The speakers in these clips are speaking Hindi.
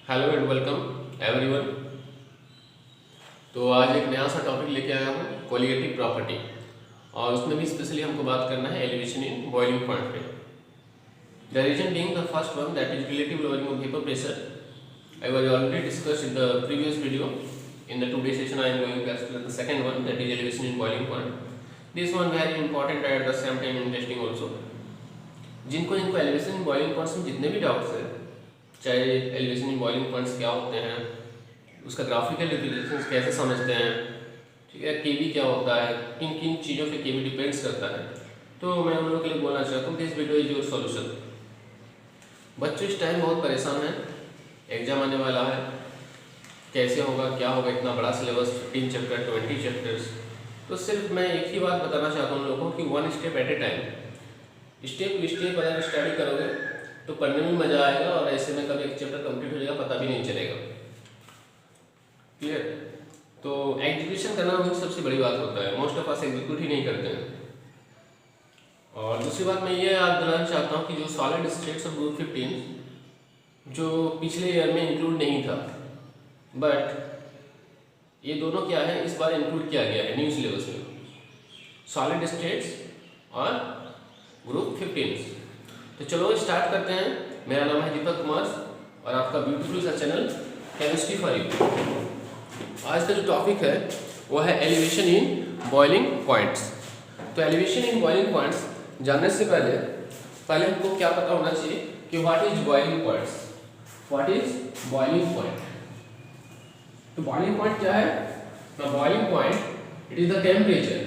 Hello and welcome everyone. तो आज एक नया सा टॉपिक लेके आया हूँ, कोलिगेटिव प्रॉपर्टी, और उसमें भी स्पेशली हमको बात करना है एलिवेशन इन बॉइलिंग पॉइंट पे। The reason being the first one that is relative lowering of vapour pressure. I was already discussed in the previous video. In the today session I am going to explain the second one, that is elevation in boiling point. This one very important at the same time interesting also. जिनको एलिवेशन इन बॉइलिंग पॉइंट्स में जितने भी डाउट्स है, चाहे एलिवेशन इन बॉइलिंग पॉइंट्स क्या होते हैं, उसका ग्राफिकल रिप्रेजेंटेशन कैसे समझते हैं, ठीक है, केबी क्या होता है, किन किन चीज़ों पे केबी डिपेंड्स करता है, तो मैं उन लोगों के लिए बोलना चाहता हूँ this video is your solution. बच्चों इस टाइम बहुत परेशान है, एग्जाम आने वाला है, कैसे होगा क्या होगा, इतना बड़ा सिलेबस, 15 चैप्टर 20 चैप्टर्स। तो सिर्फ मैं एक ही बात बताना चाहता हूँ लोगों को कि one step at a time, step to step अगर स्टडी करोगे तो पढ़ने में मज़ा आएगा, और ऐसे में कभी एक चैप्टर कंप्लीट हो जाएगा पता भी नहीं चलेगा। क्लियर? तो एग्जीक्यूशन करना वही सबसे बड़ी बात होता है, मोस्ट ऑफ अस एग्जीक्यूट ही नहीं करते हैं। और दूसरी बात मैं ये याद दिलाना चाहता हूँ कि जो सॉलिड स्टेट्स ऑफ ग्रुप 15 जो पिछले ईयर में इंक्लूड नहीं था, बट ये दोनों क्या है इस बार इंक्लूड किया गया है न्यू सिलेबस में, सॉलिड स्टेट्स और ग्रुप 15। तो चलो स्टार्ट करते हैं। मेरा नाम है दीपक कुमार और आपका ब्यूटीफुल सा चैनल केमिस्ट्री फॉर यू। आज का जो टॉपिक है वो है एलिवेशन इन बॉइलिंग पॉइंट्स। तो एलिवेशन इन बॉइलिंग पॉइंट्स जानने से पहले हमको क्या पता होना चाहिए कि what is boiling points, what is boiling point. तो बॉइलिंग पॉइंट क्या है ना, boiling point it is the temperature.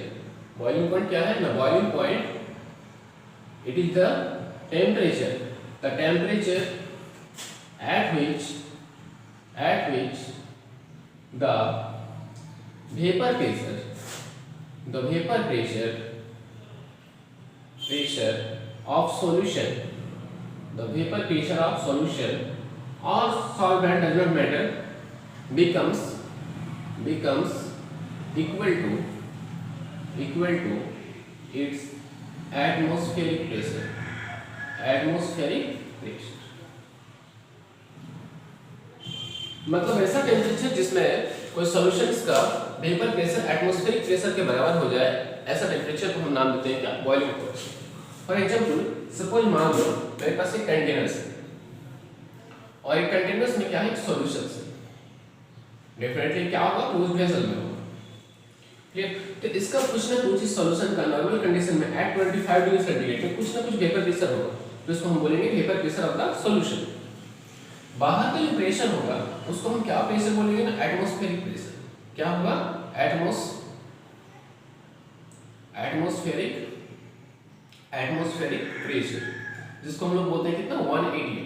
Boiling point क्या है ना, boiling point it is the temperature at which the vapor pressure of solution, the vapor pressure of solution or solvent, does not matter, becomes equal to its atmospheric pressure। मतलब ऐसा टेम्परेचर जिसमें कोई सॉल्यूशंस का वेपर प्रेशर एटमॉस्फेरिक प्रेशर के बराबर हो जाए, ऐसा टेम्परेचर को हम नाम देते हैं क्या, boiling point. For example suppose मान लो मेरे पास एक कंटेनर्स है और एक कंटेनर्स में क्या है, एक सॉल्यूशंस है, डेफिनेटली क्या होगा, क्लोज वेसल में होगा। क्लियर? तो इसका कुछ ना कुछ इस सॉल्यूशन का नॉर्मल कंडीशन में एट 25 डिग्री सेंटीग्रेड में कुछ ना कुछ वेपर प्रेशर होगा, तो इसको हम बोलेंगे vapour pressure of the solution. बाहर का जो प्रेशर होगा उसको हम क्या प्रेशर बोलेंगे ना, एटमॉस्फेरिक प्रेशर। क्या होगा, एटमॉस्फेरिक प्रेशर, जिसको हम लोग बोलते हैं कितना, 180।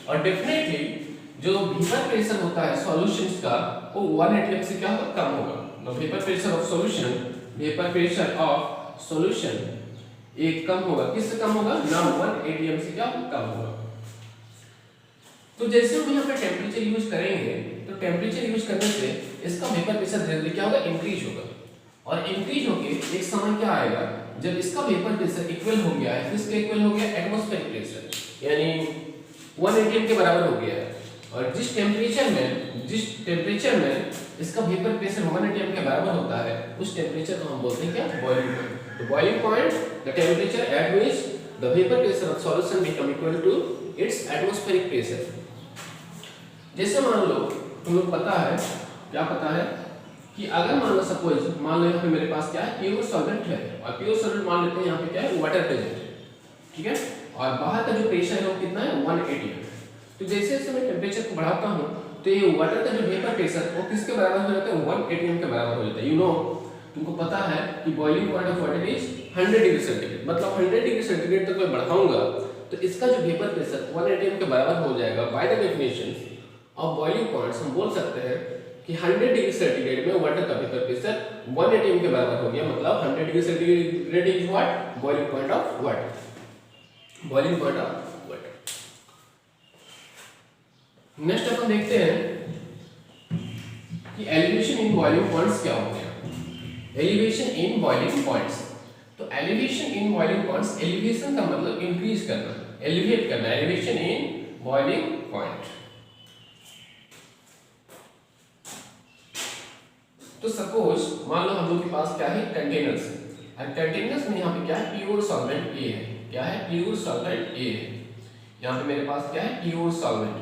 और डेफिनेटली जो वेपर प्रेशर होता है सॉल्यूशंस का वो 180 से क्या होगा, कम होगा। वेपर प्रेशर ऑफ सॉल्यूशन एक कम होगा, किससे कम होगा ना, 180 से क्या कम होगा। तो जैसे हम यहाँ पे टेम्परेचर यूज करेंगे तो टेम्परेचर यूज करने से इसका वेपर प्रेशर धीरे धीरे क्या होगा, इंक्रीज होगा, और इंक्रीज होके एक समय क्या आएगा जब इसका वेपर प्रेशर इक्वल हो गया है, किसके इक्वल हो गया, एटमॉस्फेरिक प्रेशर, यानी 180 के बराबर हो गया है। और जिस टेम्परेचर में इसका वेपर प्रेशर 180 के बराबर होता है उस टेम्परेचर को हम बोलते हैं क्या, बॉइलिंग पॉइंट। तो boiling point the temperature at which the vapour pressure of solution become equal to its atmospheric pressure. जैसे मान लो तुम लोग पता है, क्या पता है कि अगर मान लो सपोज मान लो यहाँ पे मेरे पास क्या है, प्योर सॉल्वेंट है, और प्योर सॉल्वेंट मान लेते हैं यहाँ पे क्या है, वाटर प्रेजेंट है, ठीक है, और बाहर का जो प्रेशर है वो कितना है, 180 है। तो जैसे जैसे मैं टेम्परेचर को बढ़ाता हूँ तो ये वाटर का जो वेपर प्रेशर वो किसके बराबर हो जाता है, 180 के बराबर हो जाता है। तुमको पता है कि boiling point of water is 100 degree centigrade, मतलब 100 डिग्री सेंटीग्रेड तक मैं बढ़ाऊंगा तो इसका जो वेपर प्रेशर 180 के बराबर हो जाएगा। By the definition of boiling points हम बोल सकते हैं कि 100 डिग्री सेंटीग्रेड में वाटर का वेपर प्रेशर 180 के बराबर हो गया, मतलब 100 degree centigrade is what, boiling point of water, boiling point of water. Next अपन देखते हैं कि एलिवेशन इन बॉइलिंग पॉइंट्स क्या होते हैं। एलिवेशन इन बॉइलिंग पॉइंट्स, तो elevation in boiling points, elevation का मतलब इंक्रीज करना, एलिवेट करना, elevation in boiling point. Suppose मान लो हम लोग के पास क्या है, कंटेनर्स है, और कंटेनर्स में यहाँ पे क्या है, प्योर सॉल्वेंट ए है। क्या है, प्योर सॉल्वेंट ए है। यहाँ पे मेरे पास क्या है, प्योर सॉल्वेंट।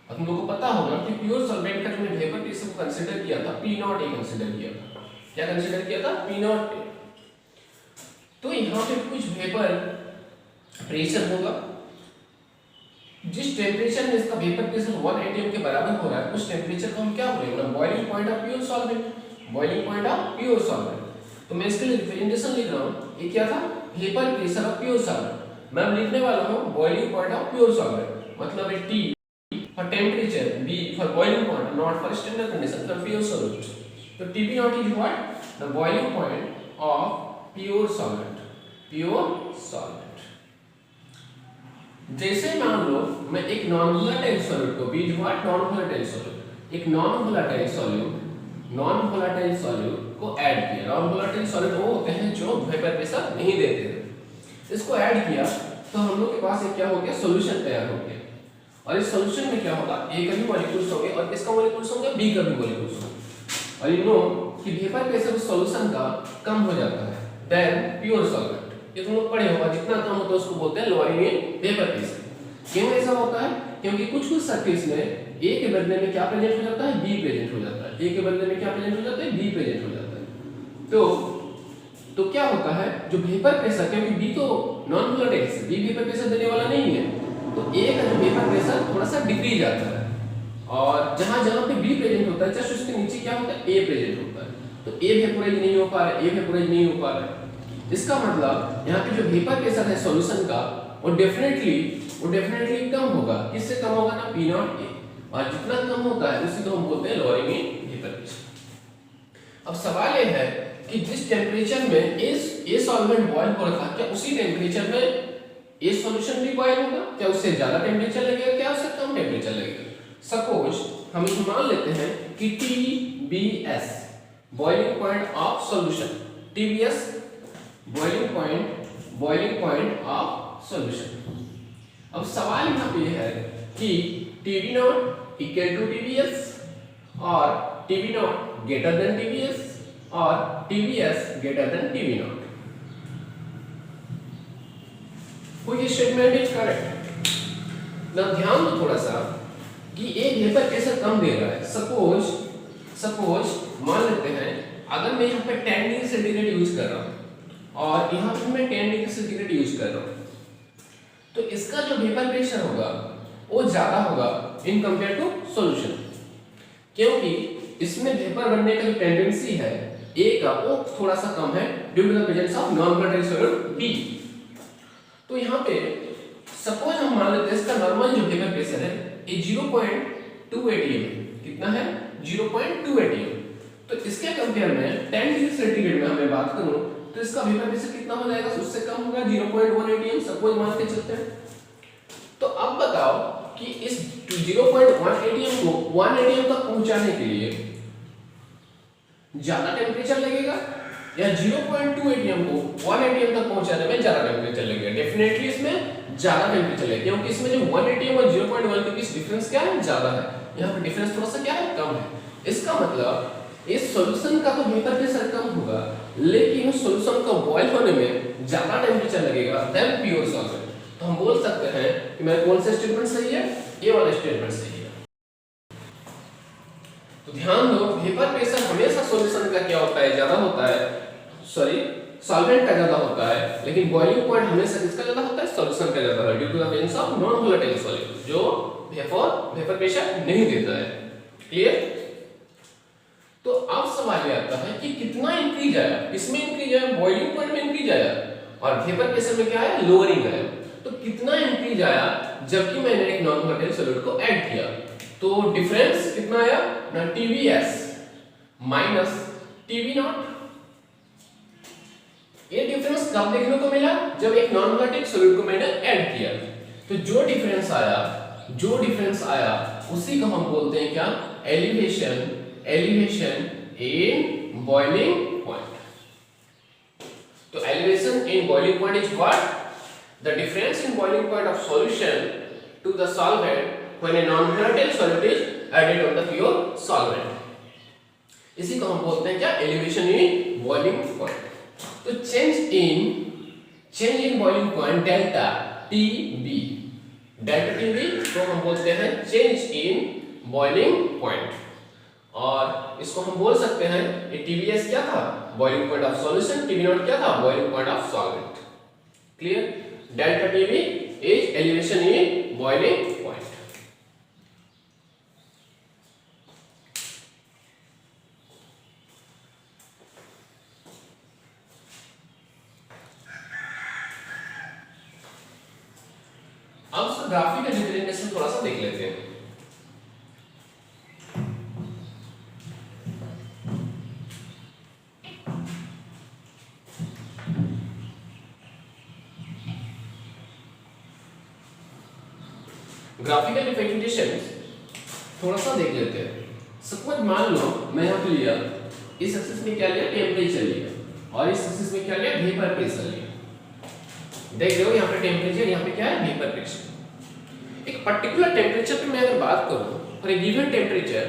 और तुम लोगों को पता होगा कि प्योर सॉल्वेंट का जो वेपर प्रेशर को कंसीडर किया था, P0 ए कंसीडर किया था। क्या कंसीडर किया था, P0 ए। तो यहाँ पे कुछ वेपर प्रेशर होगा, जिस टेम्परेचर में इसका वेपर प्रेशर 1 atm के बराबर हो रहा है, उस टेम्परेचर को हम क्या बोलेंगे, boiling point of pure solvent. Boiling point of pure solvent. तो मैं इसके लिए रिप्रेजेंटेशन लिख रहा हूँ, ये क्या था, vapour pressure of pure solvent. मैं लिखने वाला हूँ boiling point of pure solvent, मतलब है T for temperature, B for boiling point, not for standard condition for pure solute. So TB0 is what? The boiling point of pure solvent. Pure solvent. जैसे मान लो मैं एक नॉन वोलेटाइल सॉल्यूट को, बीज व्हाट, नॉन वोलेटाइल सॉल्यूट, एक नॉन वोलेटाइल सॉल्यूट को ऐड किया। नॉन वोलेटाइल सॉल्यूट वो होते हैं जो वेपर प्रेशर नहीं देते थे। इसको ऐड किया तो हम लोग के पास एक क्या हो गया, सॉल्यूशन तैयार हो गया। और इस सॉल्यूशन में क्या होगा, ए का भी मॉलिक्यूल्स होंगे और किसका मॉलिक्यूल्स होंगे, बी का भी मॉलिक्यूल्स होंगे। और यू नो कि वेपर प्रेशर उस सॉल्यूशन का कम हो जाता है देन प्योर सॉल्वेंट। ये तुम लोग पढ़े होगा, जितना कम होता है उसको बोलते हैं लोअरिंग इन वेपर प्रेशर। क्यों ऐसा होता है, क्योंकि कुछ सरफेस में ए के बदले में क्या प्रेजेंट हो जाता है, बी प्रेजेंट हो जाता है। ए के बदले में क्या प्रेजेंट हो जाता है, बी प्रेजेंट हो जाता है। तो क्या होता है, जो वेपर प्रेशर, क्योंकि बी तो नॉन वोलेटाइल है, बी वेपर प्रेशर देने वाला नहीं है, तो ए का जो वेपर प्रेशर थोड़ा सा डिक्रीज आता है। और जहां जहां पे बी प्रेजेंट होता है, जस्ट उसके नीचे क्या होता है, ए प्रेजेंट होता है। तो ए वेपोराइज नहीं हो पा रहा है, ए वेपोराइज नहीं हो पा रहा है। इसका मतलब यहाँ पे जो वेपर प्रेशर है सॉल्यूशन का, वो डेफिनेटली कम होगा। किससे कम होगा ना, P0 ए। और जितना कम होता है उसी को हम बोलते हैं लोअरिंग इन वेपर प्रेशर। अब सवाल ये है कि जिस टेम्परेचर में ए सॉल्वेंट बॉयल हो रहा था, क्या उसी टेम्परेचर में ये सॉल्यूशन भी बॉयल होगा, क्या उससे ज्यादा टेम्परेचर लगेगा, क्या उससे कम टेम्परेचर लगेगा। सपोज हम ये मान लेते हैं कि TBS boiling point of solution, TBS boiling point of solution. अब सवाल यहाँ पे है कि TB0 इक्वल टू TBS और TB0 ग्रेटर देन TBS और TBS greater than TB0। Which statement is correct? now ध्यान दो थोड़ा सा कि एक वेपर प्रेशर कम दे रहा है। सपोज मान लेते हैं अगर मैं यहाँ पे 10 डिग्री सेंटीग्रेड यूज कर रहा हूँ और यहाँ पे मैं 10 डिग्री सेंटीग्रेड यूज कर रहा हूँ, तो इसका जो वेपर प्रेशर होगा वो ज्यादा होगा इन कंपेयर टू सॉल्यूशन, क्योंकि इसमें वेपर बनने का जो टेंडेंसी है ए का वो थोड़ा सा कम है due to the presence of non volatile solute B. तो यहाँ पे सपोज हम मान लेते हैं इसका नॉर्मल जो वेपर प्रेशर है ये 0.2 atm है। कितना है, 0.2 atm। तो इसके कंपेयर में 10 डिग्री सेंटीग्रेड में हमें बात करूं तो इसका वेपर प्रेशर कितना हो जाएगा, उससे कम होगा 0.1 atm सपोज मान के चलते हैं। तो अब बताओ कि इस 0.1 atm को 1 atm तक पहुंचाने के लिए ज्यादा टेम्परेचर लगेगा या 0.2 atm को 1 atm तक पहुंचाने में ज्यादा टेम्परेचर लगेगा। डेफिनेटली इसमें ज्यादा टेम्परेचर लगेगा, क्योंकि इसमें जो 1 atm और 0.1 के बीच डिफरेंस क्या है, ज्यादा है। यहाँ पर डिफरेंस थोड़ा सा क्या है, कम है। इसका मतलब इस सॉल्यूशन का तो वेपर प्रेशर कम होगा, लेकिन उस सॉल्यूशन को बॉयल होने में ज्यादा टेम्परेचर लगेगा देन प्योर सॉल्वेंट। तो हम बोल सकते हैं कि मेरा कौन सा स्टेटमेंट सही है, ये वाला स्टेटमेंट सही है। तो ध्यान दो, वेपर प्रेशर हमेशा सॉल्यूशन का क्या होता है, ज्यादा होता है, सॉरी सॉल्वेंट का ज्यादा होता है, लेकिन बॉइलिंग पॉइंट हमेशा किसका ज्यादा होता है, सॉल्यूशन का ज्यादा है due to the presence of non volatile solute जो वेपर प्रेशर नहीं देता है। क्लियर। तो अब सवाल ये आता है कि कितना इंक्रीज आया, किसमें इंक्रीज आया, बॉइलिंग पॉइंट में इंक्रीज आया और वेपर प्रेशर में क्या है, लोअरिंग आया। तो कितना इंक्रीज आया जबकि मैंने एक नॉन वोलेटाइल सॉल्यूट को ऐड किया, तो डिफरेंस कितना आया ना, TBS माइनस TB0। ये डिफरेंस कब देखने को मिला, जब एक नॉन वोलेटाइल सॉल्यूट को मैंने ऐड किया। तो जो डिफरेंस आया उसी को हम बोलते हैं क्या, एलिवेशन इन बॉइलिंग पॉइंट। तो elevation in boiling point is what, the difference in boiling point of solution to the solvent when a non-volatile solute is added on the pure solvent। इसी को हम बोलते हैं क्या, एलिवेशन इन बॉइलिंग पॉइंट। तो change in boiling point delta TB, delta TB को हम बोलते हैं चेंज इन बॉइलिंग पॉइंट, और इसको हम बोल सकते हैं ये टीबीएस क्या था, boiling point of solution, TB naught क्या था, boiling point of solvent. Clear, delta TB is elevation in boiling point. अब उसका ग्राफिकल रिप्रेजेंटेशन थोड़ा सा देख लेते हैं। ग्राफिकल रिप्रेजेंटेशन थोड़ा सा देख लेते हैं। सपोज मान लो मैं यहाँ पे लिया, इस एक्सिस में क्या लिया, टेम्परेचर लिया, और इस एक्सिस में क्या लिया, वेपर प्रेशर लिया। देख रहे हो यहाँ पे टेम्परेचर, यहाँ पे क्या है, वेपर प्रेशर। एक पर्टिकुलर टेम्परेचर पे मैं अगर बात करूँ फॉर ए गिवन टेम्परेचर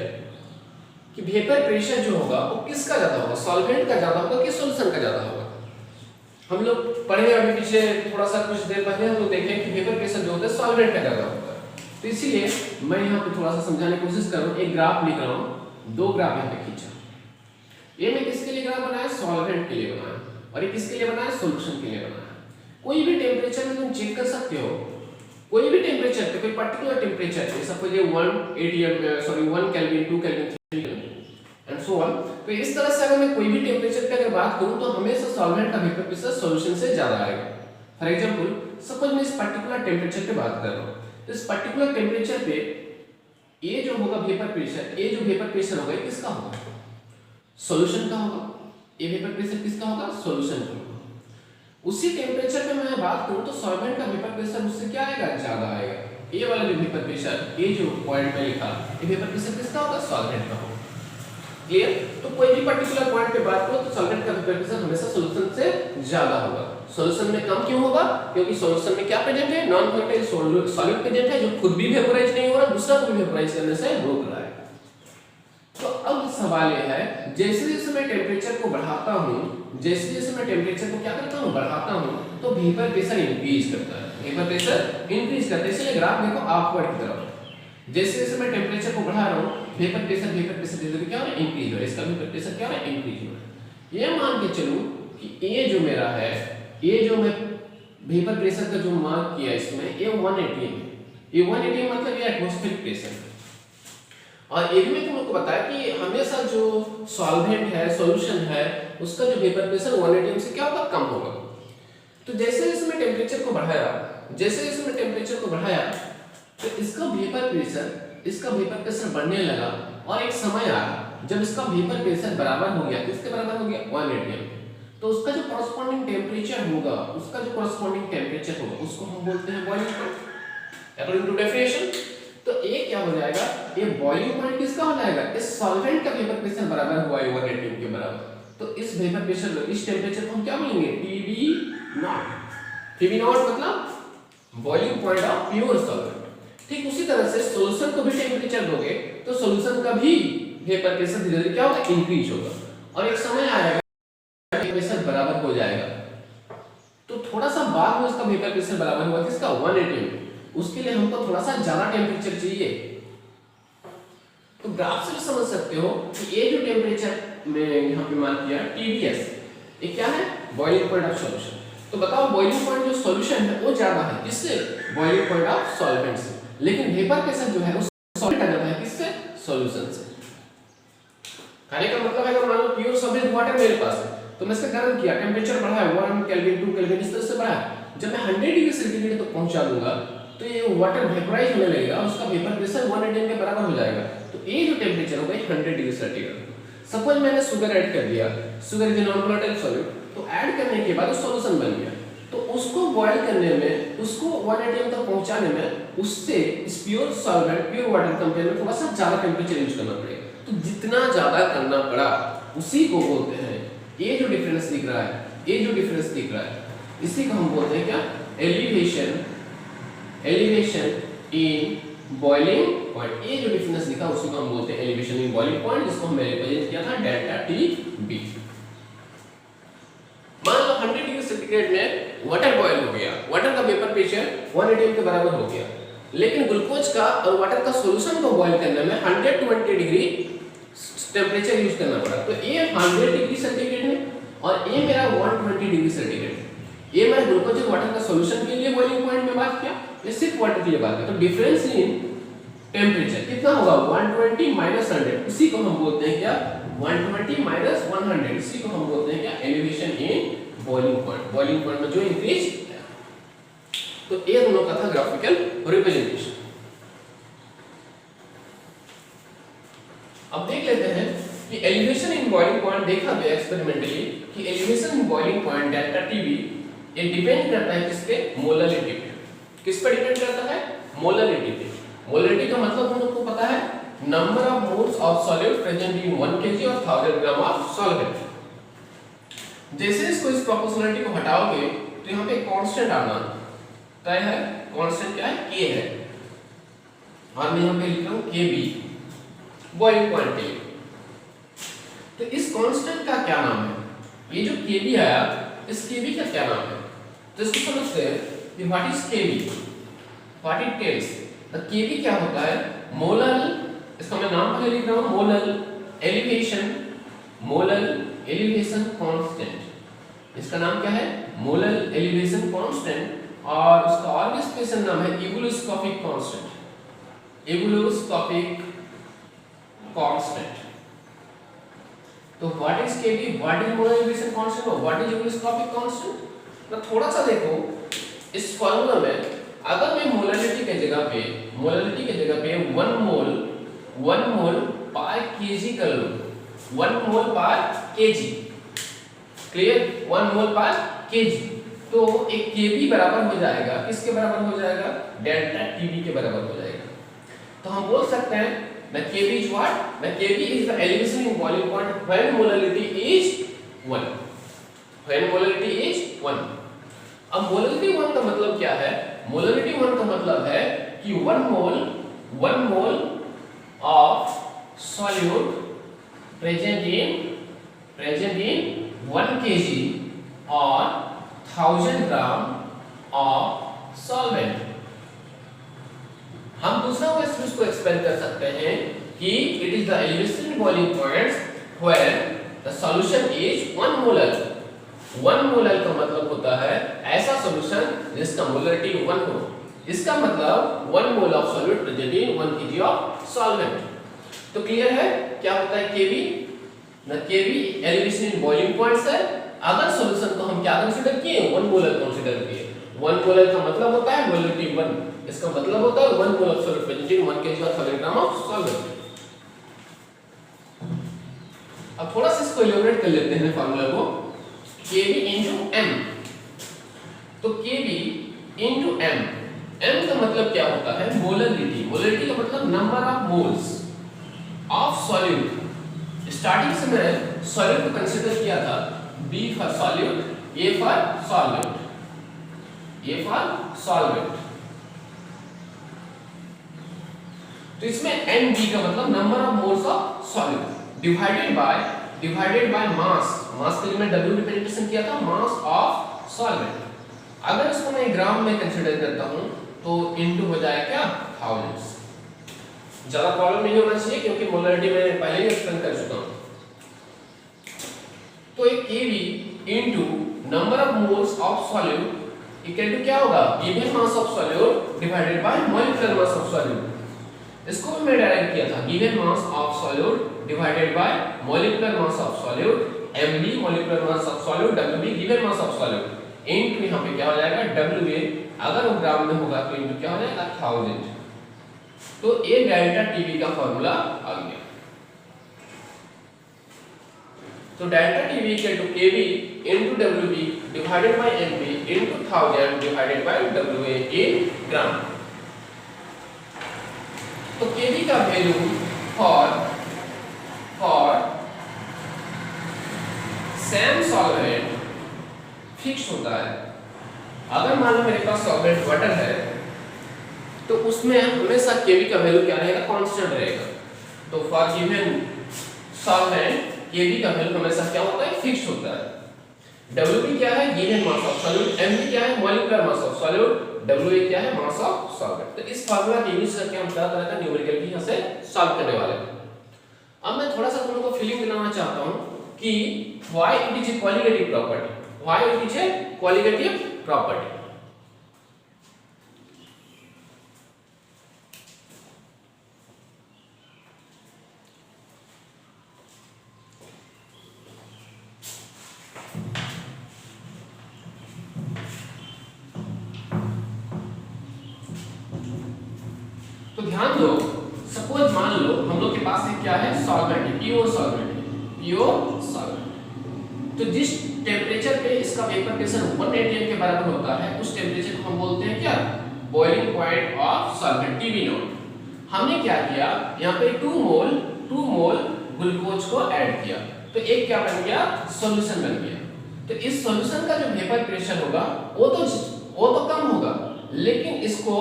कि वेपर प्रेशर जो होगा वो किसका ज्यादा होगा, सॉल्वेंट का ज्यादा होगा कि सॉल्यूशन का ज्यादा होगा। हम लोग पढ़े अभी पीछे थोड़ा सा कुछ देर पहले हम लोग देखें कि वेपर प्रेशर जो होता है सॉल्वेंट का ज्यादा होता है। तो इसीलिए मैं यहाँ पे थोड़ा सा समझाने की कोशिश कर रहा हूँ। एक ग्राफ लिख रहा हूँ, दो ग्राफ यहाँ पे खींचा। ये मैं किसके लिए ग्राफ बनाया, सॉल्वेंट के लिए बनाया, और ये किसके लिए बनाया, सॉल्यूशन के लिए बनाया। कोई भी टेम्परेचर में तुम चेक कर सकते हो, कोई भी टेम्परेचर पे, कोई पर्टिकुलर टेम्परेचर पे, सपोज ये 1 ATM sorry 1 kelvin 2 kelvin 3 kelvin and so on. तो इस तरह से अगर मैं कोई भी टेम्परेचर पे अगर बात करूं तो हमेशा सॉल्वेंट का वेपर प्रेशर सॉल्यूशन से ज्यादा आएगा। फॉर एग्जांपल सपोज मैं इस पर्टिकुलर टेम्परेचर पे बात कर रहा हूं, तो इस पर्टिकुलर टेम्परेचर पे ये जो होगा वेपर प्रेशर, ये जो वेपर प्रेशर होगा किसका होगा, सॉल्यूशन का होगा। ये वेपर प्रेशर किसका होगा, सॉल्यूशन का होगा। उसी टेम्परेचर पे मैं बात करूं तो सॉल्वेंट का वेपर प्रेशर उससे क्या आएगा, ज्यादा आएगा। ये वाला जो वेपर प्रेशर, ये जो पॉइंट में लिखा, ये वेपर प्रेशर किसका होगा, सॉल्वेंट का होगा। क्लियर, तो कोई भी पर्टिकुलर पॉइंट पे बात करो तो सॉल्वेंट का वेपर प्रेशर हमेशा सॉल्यूशन से ज्यादा होगा। सॉल्यूशन में कम क्यों होगा, क्योंकि सॉल्यूशन में क्या प्रेजेंट है, नॉन वोलेटाइल सॉल्यूट प्रेजेंट है, जो खुद भी वेपोराइज नहीं हो रहा, दूसरा को भी वेपोराइज करने से रोक रहा है। तो अब सवाल यह है, जैसे जैसे मैं टेम्परेचर को बढ़ाता हूं, जैसे जैसे मैं टेम्परेचर को क्या करता हूं, बढ़ाता हूं, तो वेपर प्रेशर इंक्रीज करता है, वेपर प्रेशर इंक्रीज करता है। इसलिए ग्राफ देखो अपवर्ड की तरफ, जैसे जैसे मैं टेम्परेचर को बढ़ा रहा हूं वेपर प्रेशर धीरे-धीरे क्या हो रहा है, इंक्रीज हो रहा है। इसका वेपर प्रेशर क्या हो रहा है, इंक्रीज हो रहा है। ये मान के चलूं कि ये जो मेरा है, ये जो मैं वेपर प्रेशर का जो मार्क किया इसमें, ये 180 है। ये 180 मतलब ये एटमॉस्फेरिक प्रेशर है। और ये भी मैं तुम लोग को बताया कि हमेशा जो सॉल्वेंट है, सॉल्यूशन है, उसका जो वेपर प्रेशर 180 से क्या होगा, कम होगा। तो जैसे जैसे मैं टेम्परेचर को बढ़ाया, जैसे जैसे मैं टेम्परेचर को बढ़ाया, तो इसका वेपर प्रेशर बढ़ने लगा, और एक समय आया जब इसका वेपर प्रेशर बराबर हो गया, किसके बराबर हो गया, 180। तो उसका जो कॉरस्पॉन्डिंग टेम्परेचर होगा, उसका जो कॉरस्पॉन्डिंग टेम्परेचर होगा, उसको हम बोलते हैं boiling point according to definition. तो ये क्या हो जाएगा, ये बॉइलिंग पॉइंट किसका हो जाएगा, इस सॉल्वेंट का वेपर प्रेशर बराबर हुआ है 180 के बराबर। तो इस वेपर प्रेशर, इस टेम्परेचर को हम क्या बोलेंगे, टीबी नॉट। टीबी नॉट मतलब boiling point of pure solvent. ठीक उसी तरह से सॉल्यूशन को भी टेम्परेचर दोगे तो सॉल्यूशन का भी वेपर प्रेशर धीरे-धीरे क्या होगा, इंक्रीज होगा, और एक समय आएगा प्रेशर बराबर हो जाएगा। तो थोड़ा सा बाद में उसका वेपर प्रेशर बराबर हुआ किसका, 180। उसके लिए हमको थोड़ा सा ज्यादा टेम्परेचर चाहिए। तो ग्राफ से समझ सकते हो कि ये जो टेम्परेचर में यहाँ पे मान किया TBS, ये क्या है, बॉइलिंग पॉइंट ऑफ सॉल्यूशन। तो बताओ बॉइलिंग पॉइंट जो सॉल्यूशन है वो ज्यादा है किससे, बॉइलिंग पॉइंट ऑफ सॉल्वेंट से, लेकिन वेपर प्रेशर जो है वो सॉल्वेंट का ज्यादा है किससे, सॉल्यूशन से। कहने का मतलब है अगर मान लो प्योर सॉलिड वाटर मेरे पास है, तो मैं इसका गर्म किया, टेम्परेचर बढ़ाया 1 केल्विन 2 केल्विन इस तरह से बढ़ाया, जब मैं 100 डिग्री सेंटीग्रेड तक पहुंचा दूंगा तो ये वाटर वेपोराइज होने लगेगा, उसका वेपर प्रेशर 180 के बराबर हो जाएगा। तो ये जो टेम्परेचर होगा 100 डिग्री सेंटीग्रेड। सपोज मैंने शुगर ऐड कर दिया, sugar is non volatile solute, तो ऐड करने के बाद सॉल्यूशन बन गया, तो उसको बॉयल करने में, उसको 180 तक पहुंचाने में उससे इस pure solvent, pure water compare में थोड़ा सा ज्यादा टेम्परेचर यूज करना पड़ेगा। तो जितना ज्यादा करना पड़ा उसी को बोलते हैं, ये जो डिफरेंस दिख रहा है, ये जो डिफरेंस दिख रहा है, इसी को हम बोलते हैं क्या, एलिवेशन इन बॉइलिंग पॉइंट। ये जो डिफरेंस लिखा उसी को हम बोलते हैं एलिवेशन इन बॉइलिंग पॉइंट, जिसको हमने रिप्रेजेंट किया था डेल्टा टी बी। मान लो 100 डिग्री सेंटीग्रेड में वाटर बॉयल हो गया, वाटर का वेपर प्रेशर 1 atm के बराबर हो गया, लेकिन ग्लूकोज का और वाटर का सॉल्यूशन को बॉयल करने में 120 डिग्री टेम्परेचर यूज करना पड़ा। तो ये 100 डिग्री सेंटीग्रेड है और ये मेरा 120 डिग्री सेंटीग्रेड है। ये मैं ग्लूकोज और वाटर का सॉल्यूशन के लिए बॉइलिंग पॉइंट में बात किया, ये सिर्फ वाटर के लिए बात किया। तो डिफरेंस इन टेम्परेचर कितना होगा 120 माइनस 100, इसी को हम बोलते हैं क्या 120 माइनस 100, इसी को हम बोलते हैं क्या elevation in boiling point. Boiling point में जो इंक्रीज, तो ये दोनों का था ग्राफिकल रिप्रेजेंटेशन। अब देख लेते हैं कि एलिवेशन इन बॉइलिंग पॉइंट देखा गया एक्सपेरिमेंटली कि elevation in boiling point delta TB ये डिपेंड करता है किस पे, मोलरिटी पे। किस पे डिपेंड करता है, मोलरिटी पे। मोलरिटी का मतलब हम लोग को पता है number of moles of solute present in 1 kg और 1000 ग्राम ऑफ सॉल्वेंट। जैसे इसको इस प्रोपोर्शनलिटी को हटाओगे तो यहाँ पे कांस्टेंट आना तय है। कांस्टेंट क्या है, k है, और मैं यहाँ पे लिख रहा हूँ kb बॉइलिंग पॉइंट के लिए। तो इस कांस्टेंट का क्या नाम है, ये जो kb आया इस kb का क्या नाम है, तो इसको समझते हैं कि what is kb, what it tells. The kb क्या होता है, मोलर, इसका मैं नाम पहले लिख रहा हूँ molar elevation, molar elevation constant. इसका नाम क्या है, मोलर एलिवेशन कांस्टेंट, और उसका और भी स्पेशल नाम है इबुलोस्कोपिक कांस्टेंट, इबुलोस्कोपिक कांस्टेंट। तो what is kb, what is molar elevation constant और व्हाट इज इबुलोस्कोपिक कांस्टेंट। तो थोड़ा सा देखो इस फार्मूला में, अगर मैं मोलरिटी के जगह पे 1 मोल पर केजी कर लूं, 1 मोल पर केजी, क्लियर, 1 मोल पर केजी, तो एक kb बराबर हो जाएगा, किसके बराबर हो जाएगा, डेल्टा टीबी के बराबर हो जाएगा। तो हम बोल सकते हैं the kb is what, the kb is the elevation in boiling point when molarity is 1, when molarity is 1। अब molarity 1 का मतलब क्या है, molarity 1 का मतलब है कि 1 मोल of solute present in 1 kg or 1000 gram of solvent। हम दूसरा वे इसको एक्सप्लेन कर सकते हैं कि it is the elevation in boiling points where the solution is 1 molar. 1 molar का मतलब होता है ऐसा सॉल्यूशन जिसका मोलरिटी 1 हो। इसका मतलब 1 mole of solute present in 1 kg of solvent. तो क्लियर है क्या होता है kb, the kb elevation in boiling points है। अगर सॉल्यूशन को हम क्या कंसीडर किए, 1 मोलर कंसीडर किए। 1 मोलर का मतलब होता है मोलरिटी 1, इसका मतलब होता है 1 mole of solute present in 1 kg और 1000 ग्राम ऑफ सॉल्वेंट। अब थोड़ा सा इसको इलैबोरेट कर लेते हैं फार्मूला को, kb into m। तो kb into m, m का मतलब क्या होता है, मोलरिटी। मोलरिटी का मतलब number of moles of solute. Starting से मैं सॉल्यूट को कंसीडर किया था b for solute, a for solvent, a for solvent. तो इसमें NB का मतलब number of moles of solute divided by mass. Mass के लिए मैं W रिप्रेजेंटेशन किया था, मास ऑफ सॉल्वेंट। अगर इसको मैं ग्राम में कंसीडर करता हूं तो इनटू हो जाएगा क्या, थाउजेंड्स। ज्यादा प्रॉब्लम नहीं होना चाहिए क्योंकि मोलरिटी में पहले ही एक्सप्लेन कर चुका हूं। तो एक kb into number of moles of solute equal to क्या होगा, given mass of solute divided by molecular mass of solute. इसको भी मैं डायरेक्ट किया था, given mass of solute divided by molecular mass of solute, mb molecular mass of solute, wb given mass of solute. Into यहां पे क्या हो जाएगा, wa, अगर वो ग्राम में होगा तो इनटू क्या हो जाएगा, 1000। तो ये डेल्टा टीबी का फार्मूला आ गया। तो delta TB equal to kb into wb divided by mb into 1000 divided by wa in gram. तो kb का value for same solvent fix होता है। अगर मान लो मेरे पास सॉल्वेंट वाटर है, तो उसमें हमेशा Kb का वैल्यू क्या रहेगा, कांस्टेंट रहेगा। तो फॉर गिवन सॉल्वेंट Kb का वैल्यू हमेशा क्या होता है, फिक्स्ड होता है। Wb क्या है, given mass of solute, Mb क्या है, molecular mass of solute, Wa क्या है, मास ऑफ सॉल्वेंट। तो इस फार्मूला के यूज करके हम तरह तरह का न्यूमेरिकल भी यहां से सॉल्व करने वाले हैं। अब मैं थोड़ा सा तुम लोगों को फीलिंग दिलाना चाहता हूं कि why it is a qualitative property, why it is a qualitative property। तो ध्यान दो, सपोज मान लो हम लोग के पास एक क्या है, solvent, pure solvent, pure solvent. तो जिस टेम्परेचर पे इसका वेपर प्रेशर 1 atm के बराबर होता है, उस टेम्परेचर को हम बोलते हैं क्या, boiling point of solvent, TB not. हमने क्या किया, यहाँ पे 2 मोल ग्लूकोज को ऐड किया, तो एक क्या बन गया, सॉल्यूशन बन गया। तो इस सॉल्यूशन का जो वेपर प्रेशर होगा वो तो कम होगा, लेकिन इसको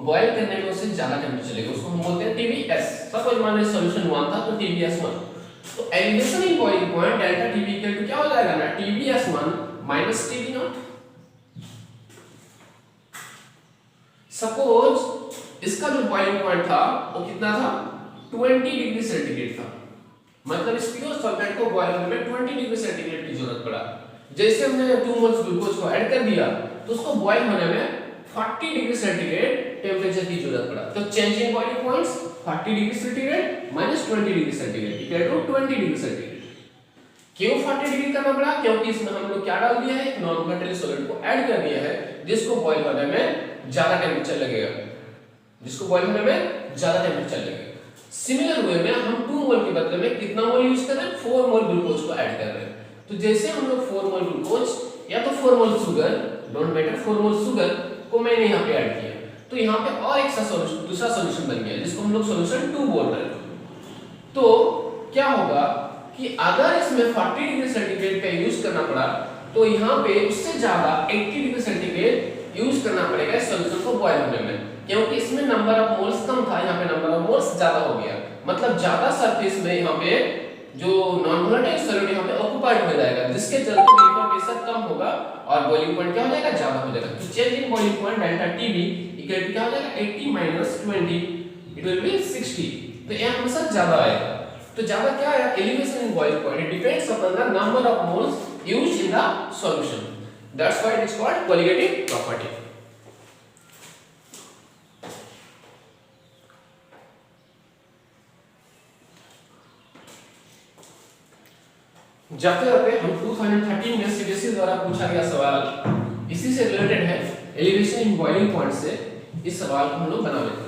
बॉयल करने में उससे ज्यादा टेम्परेचर लगेगा, उसको हम बोलते हैं TBS। सपोज मान लो सॉल्यूशन 1 था तो TBS 1। तो elevation in boiling point delta TB equal to क्या हो जाएगा ना, TBS 1 minus TB naught. Suppose इसका जो बॉइलिंग पॉइंट था वो कितना था, 20 डिग्री सेंटीग्रेड था, मतलब इस प्योर सॉल्वेंट को बॉयल करने में 20 डिग्री सेंटीग्रेड की जरूरत पड़ा। जैसे हमने 2 मोल्स ग्लूकोज को ऐड कर दिया तो उसको बॉयल होने में 40 डिग्री सेंटीग्रेड टेम्परेचर की जरूरत पड़ा। तो change in boiling points 40 degree centigrade minus 20 degree centigrade equal to 20 degree centigrade. क्यों 40 डिग्री करना पड़ा, क्योंकि इसमें हम लोग क्या डाल दिया है, एक नॉन वोलेटाइल सॉल्वेंट को ऐड कर दिया है, जिसको बॉयल होने में ज्यादा टेम्परेचर लगेगा, जिसको बॉयल होने में ज्यादा टेम्परेचर लगेगा। सिमिलर वे में हम 2 मोल के बदले में कितना मोल यूज कर रहे हैं, 4 मोल ग्लूकोज को ऐड कर रहे हैं। तो जैसे हम लोग 4 मोल ग्लूकोज या तो 4 mole sugar, don't matter, 4 mole sugar को मैंने यहाँ पे ऐड किया, तो यहाँ पे और एक दूसरा सॉल्यूशन बन गया, जिसको हम लोग सॉल्यूशन 2 बोल रहे हैं। तो क्या होगा कि अगर इसमें 40 डिग्री सेंटीग्रेड का यूज करना पड़ा, तो यहाँ पे उससे ज्यादा 80 डिग्री सेंटीग्रेड यूज करना पड़ेगा इस सॉल्यूशन को बॉयल होने में, क्योंकि इसमें नंबर ऑफ मोल्स कम था, यहाँ पे नंबर ऑफ मोल्स ज्यादा हो गया, मतलब ज्यादा सरफेस में यहाँ पे जो नॉन वोलेटाइल सॉल्यूट यहाँ पे ऑक्युपाइड हो जाएगा, जिसके चलते वेपर प्रेशर कम होगा और बॉइलिंग पॉइंट क्या हो जाएगा, ज्यादा हो जाएगा। तो change in boiling point delta TB equal to क्या हो जाएगा, 80 माइनस 20 इट विल बी 60। तो यह हमेशा ज्यादा आएगा। तो ज्यादा क्या आया, elevation in boiling point, it depends upon the number of moles used in the solution, that's why it is called colligative property. जाते जाते हम 2013 में सीबीएसई द्वारा पूछा गया सवाल इसी से रिलेटेड है, एलिवेशन इन बॉइलिंग पॉइंट से इस सवाल को हम लोग बना लेते हैं।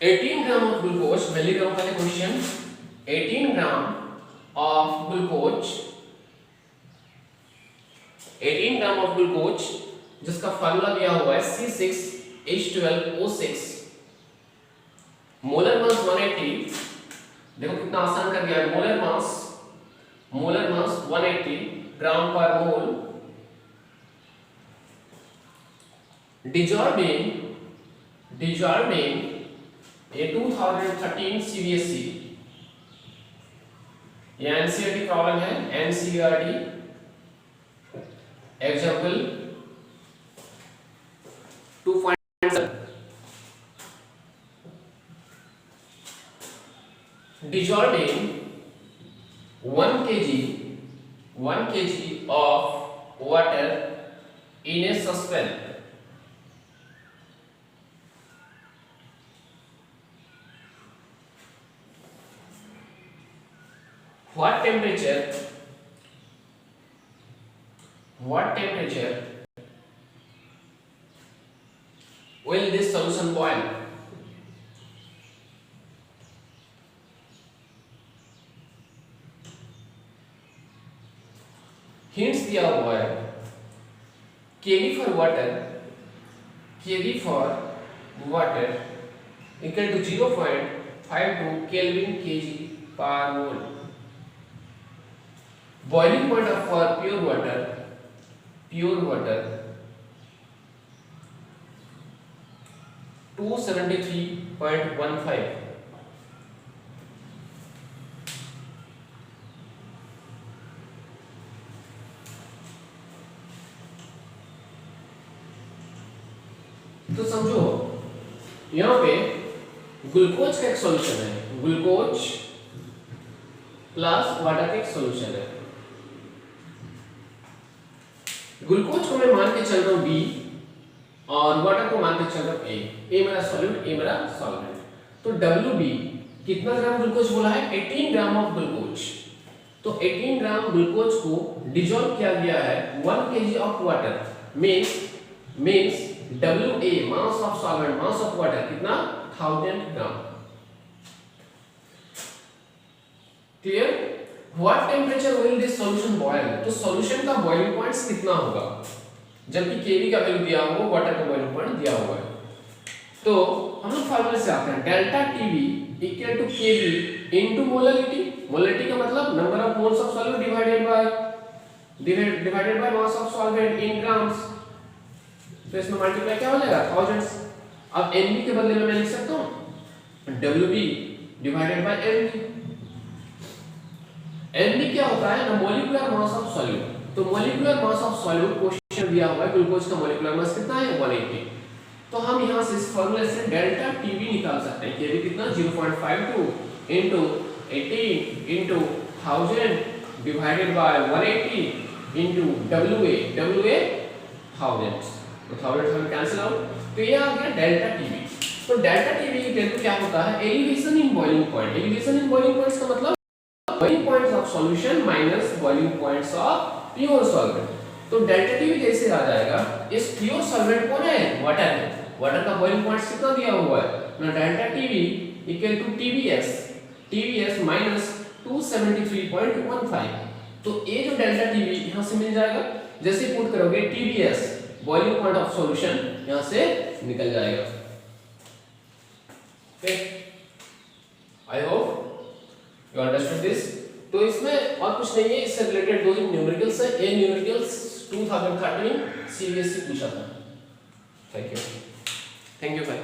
Eighteen gram of glucose, milligram का question, 18 gram of glucose, 18 gram of glucose जिसका फार्मूला दिया हुआ है C6H12O6, मोलर मास 180, देखो कितना आसान कर दिया है, मोलर मास 180 ग्राम पर मोल, डिजॉल्विंग ये 2013 CBSE, ये NCERT प्रॉब्लम है, NCERT example 2.7, dissolving 1 kg of water in a saucepan, what temperature will this solution boil? Hints दिया हुआ है kV for water equal to 0.52 Kelvin kg per mole. Boiling point of for pure water 273.15. तो समझो यहाँ पे ग्लूकोज का एक सॉल्यूशन है, ग्लूकोज प्लस वाटर का एक सॉल्यूशन है। ग्लूकोज को मैं मान के चल रहा हूँ B और वाटर को मान के चल रहा हूँ A मेरा सॉल्यूट, A मेरा सॉल्वेंट। तो WB कितना ग्राम ग्लूकोज बोला है? 18 ग्राम ऑफ ग्लूकोज। तो 18 ग्राम ग्लूकोज को डिसॉल्व किया गया है 1 kg of water, means WA mass of solvent, mass of water कितना? 1000 gram. Clear? What temperature will this solution boil? तो सॉल्यूशन का बॉइलिंग पॉइंट्स कितना होगा? जबकि केवी का वैल्यू दिया हुआ, वाटर का बॉइलिंग पॉइंट दिया हुआ है। तो हम लोग फार्मूले से आते हैं, delta TB equal to KB into molarity. Molarity का मतलब number of moles of solvent divided by mass of solvent in grams. तो इसमें मल्टीप्लाई क्या हो जाएगा? थाउजेंड्स। अब एनबी के बदले में मैं लिख सकता हूं WB divided by NB. NB क्या होता है ना? Molecular mass of solute. तो molecular mass of solute question दिया हुआ है, ग्लूकोज का मॉलिक्यूलर मास कितना है? 180। तो हम यहां से इस फार्मूले से डेल्टा टीवी निकाल सकते हैं। केवी कितना? 0.52 into 18 into 1000 divided bye 180 into WA 1000। तो 1000 कैंसिल आउट। तो ये आ गया डेल्टा टीवी। तो डेल्टा टीवी की वैल्यू क्या होता है? Elevation in boiling point. Elevation in boiling points का मतलब boiling points of solution minus boiling points of pure solvent. तो डेल्टा टीवी कैसे आ जाएगा? इस प्योर सॉल्वेंट कौन है? वाटर है। वाटर का बॉइलिंग पॉइंट कितना दिया हुआ है ना? Delta TB equal to TBS minus 273.15। तो ये जो डेल्टा टीवी यहां से मिल जाएगा, जैसे पुट करोगे TBS boiling point of solution यहां से निकल जाएगा। Okay, I hope you understood this. तो इसमें और कुछ नहीं है, इससे रिलेटेड दो ही न्यूमेरिकल्स है। ये न्यूमेरिकल्स 2013 CBSE पूछा था। थैंक यू भाई।